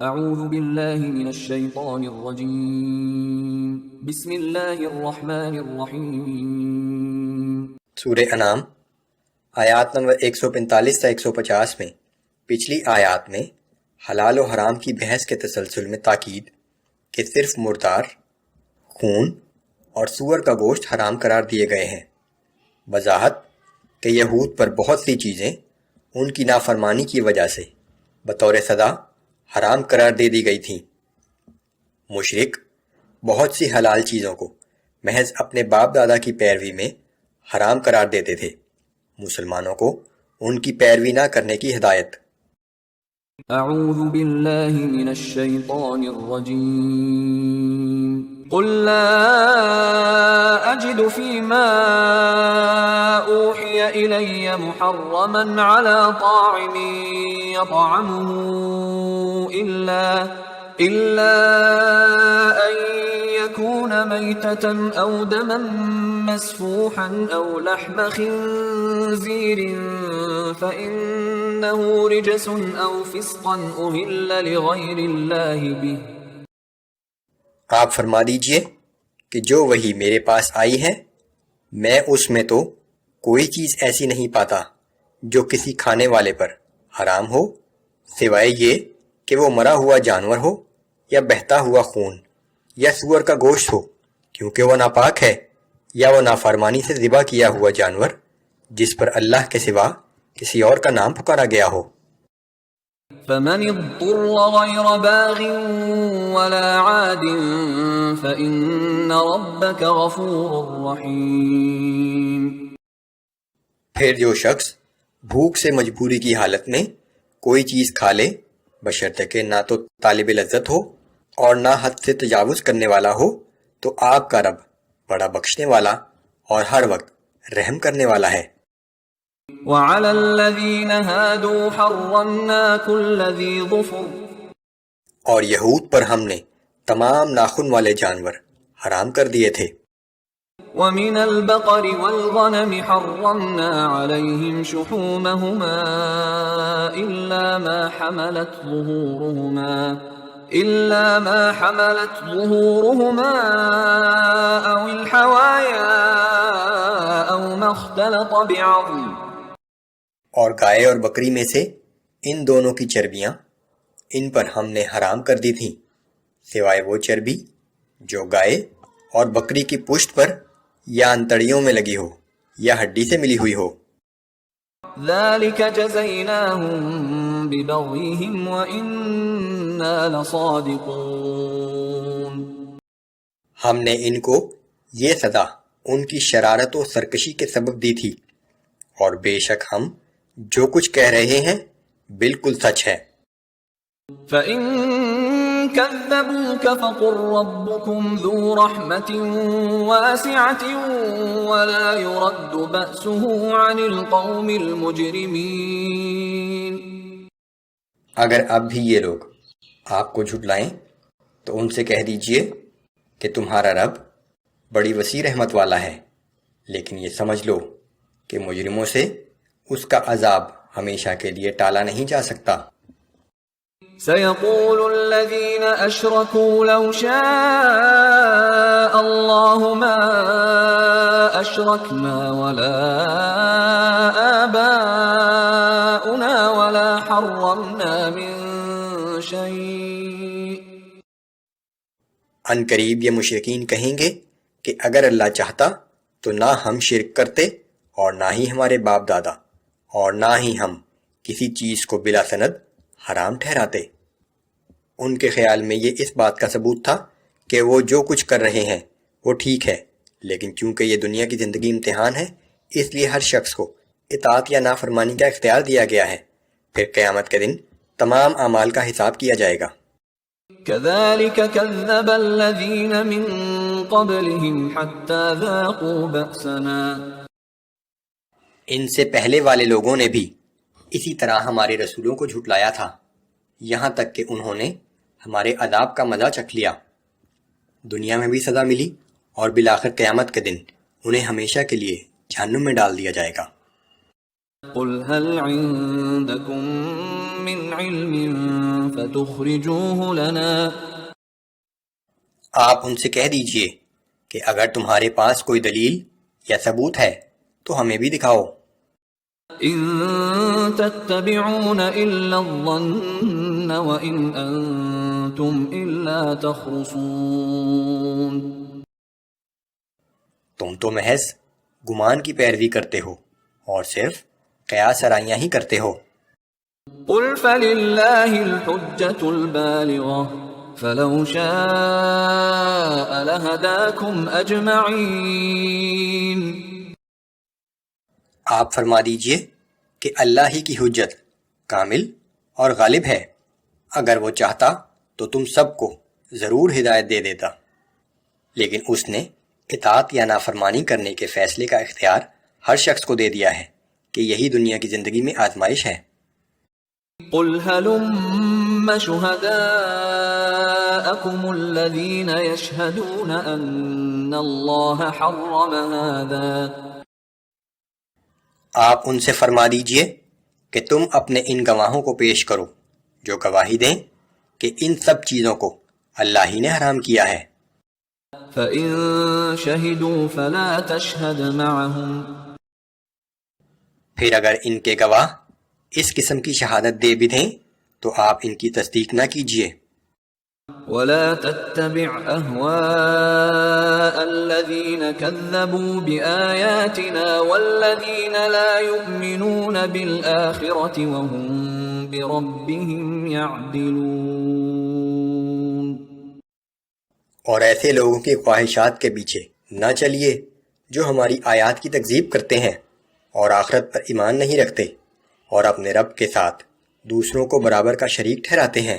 اعوذ باللہ من الشیطان الرجیم بسم اللہ الرحمن الرحیم۔ سورہ انعام آیات نمبر 145 سے 150 میں پچھلی آیات میں حلال و حرام کی بحث کے تسلسل میں تاکید کہ صرف مردار، خون اور سور کا گوشت حرام قرار دیے گئے ہیں، وضاحت کہ یہود پر بہت سی چیزیں ان کی نافرمانی کی وجہ سے بطور سزا حرام قرار دے دی گئی تھیں۔ مشرک بہت سی حلال چیزوں کو محض اپنے باپ دادا کی پیروی میں حرام قرار دیتے تھے، مسلمانوں کو ان کی پیروی نہ کرنے کی ہدایت۔ اعوذ باللہ من الشیطان الرجیم قل لا اجد فيما اوحی الی محرما على طاعم يطعمه إلا أن يكون ميتة أو دما مسفوحا أو لحم خنزير فإنه رجس أو فسقا أهل لغير الله به۔ آپ فرما دیجئے کہ جو وحی میرے پاس آئی ہے، میں اس میں تو کوئی چیز ایسی نہیں پاتا جو کسی کھانے والے پر حرام ہو، سوائے یہ کہ وہ مرا ہوا جانور ہو یا بہتا ہوا خون یا سور کا گوشت ہو، کیونکہ وہ ناپاک ہے، یا وہ نافرمانی سے ذبح کیا ہوا جانور جس پر اللہ کے سوا کسی اور کا نام پکارا گیا ہو۔ فمن اضطر غير باغ ولا عاد فإن ربك غفور رحيم۔ پھر جو شخص بھوک سے مجبوری کی حالت میں کوئی چیز کھا لے، بشرطے کہ نہ تو طالب لذت ہو اور نہ حد سے تجاوز کرنے والا ہو، تو آپ کا رب بڑا بخشنے والا اور ہر وقت رحم کرنے والا ہے۔ وعلى الذين هادوا حرمنا كل ذي ظفر۔ اور یہود پر ہم نے تمام ناخن والے جانور حرام کر دیے تھے۔ ومن البقر والغنم حرمنا عليهم شحومهما إلا ما حملت ظهورهما أو الحوايا أو ما اختلط بعظم۔ اور گائے اور بکری میں سے ان دونوں کی چربیاں ان پر ہم نے حرام کر دی تھیں، سوائے وہ چربی جو گائے اور بکری کی پشت پر یا انتڑیوں میں لگی ہو یا ہڈی سے ملی ہوئی ہو۔ ذلك جزيناهم ببغيهم وإنا لصادقون۔ ہم نے ان کو یہ سزا ان کی شرارت و سرکشی کے سبب دی تھی، اور بے شک ہم جو کچھ کہہ رہے ہیں بالکل سچ ہے۔ فَإِن كَذَّبُوكَ فَقُل رَّبُّكُمْ ذُو رَحْمَةٍ وَاسِعَةٍ وَلَا يُرَدُّ بَأْسُهُ عَنِ الْقَوْمِ الْمُجْرِمِينَ۔ اگر اب بھی یہ لوگ آپ کو جھٹلائیں تو ان سے کہہ دیجئے کہ تمہارا رب بڑی وسیع رحمت والا ہے، لیکن یہ سمجھ لو کہ مجرموں سے اس کا عذاب ہمیشہ کے لیے ٹالا نہیں جا سکتا۔ سيقول الذين أشركوا لو شاء الله ما أشركنا ولا آباؤنا ولا حرمنا من شيء۔ ان قریب یہ مشرکین کہیں گے کہ اگر اللہ چاہتا تو نہ ہم شرک کرتے اور نہ ہی ہمارے باپ دادا، اور نہ ہی ہم کسی چیز کو بلا سند حرام ٹھہراتے۔ ان کے خیال میں یہ اس بات کا ثبوت تھا کہ وہ جو کچھ کر رہے ہیں وہ ٹھیک ہے، لیکن چونکہ یہ دنیا کی زندگی امتحان ہے، اس لیے ہر شخص کو اطاعت یا نافرمانی کا اختیار دیا گیا ہے، پھر قیامت کے دن تمام اعمال کا حساب کیا جائے گا۔ كذلك كذب الذين من قبلهم حتى ذاقوا بأسنا۔ ان سے پہلے والے لوگوں نے بھی اسی طرح ہمارے رسولوں کو جھٹلایا تھا، یہاں تک کہ انہوں نے ہمارے عذاب کا مزہ چکھ لیا۔ دنیا میں بھی سزا ملی اور بالآخر قیامت کے دن انہیں ہمیشہ کے لیے جہنم میں ڈال دیا جائے گا۔ قل هل عندكم من علم فتخرجوه لنا آپ ان سے کہہ دیجئے کہ اگر تمہارے پاس کوئی دلیل یا ثبوت ہے تو ہمیں بھی دکھاؤ۔ إن تتبعون إلا الظن وإن أنتم إلا تخرصون، تم تو محض گمان کی پیروی کرتے ہو اور صرف قیاس آرائیاں ہی کرتے ہو۔ قل فللہ الحجة البالغة فلو شاء لہداکم اجمعین۔ آپ فرما دیجئے کہ اللہ ہی کی حجت کامل اور غالب ہے، اگر وہ چاہتا تو تم سب کو ضرور ہدایت دے دیتا، لیکن اس نے اطاعت یا نافرمانی کرنے کے فیصلے کا اختیار ہر شخص کو دے دیا ہے کہ یہی دنیا کی زندگی میں آزمائش ہے۔ قل هلم شهداءكم الذين يشهدون أن الله حرم هذا، آپ ان سے فرما دیجئے کہ تم اپنے ان گواہوں کو پیش کرو جو گواہی دیں کہ ان سب چیزوں کو اللہ ہی نے حرام کیا ہے۔ فإن شهدوا فلا تشهد معهم، پھر اگر ان کے گواہ اس قسم کی شہادت دے بھی دیں تو آپ ان کی تصدیق نہ کیجیے۔ ولا تتبع أهواء الذين كذبوا بآياتنا والذين لا يؤمنون بالآخرة وهم بربهم يعدلون، اور ایسے لوگوں کی خواہشات کے پیچھے نہ چلیے جو ہماری آیات کی تکذیب کرتے ہیں اور آخرت پر ایمان نہیں رکھتے اور اپنے رب کے ساتھ دوسروں کو برابر کا شریک ٹھہراتے ہیں۔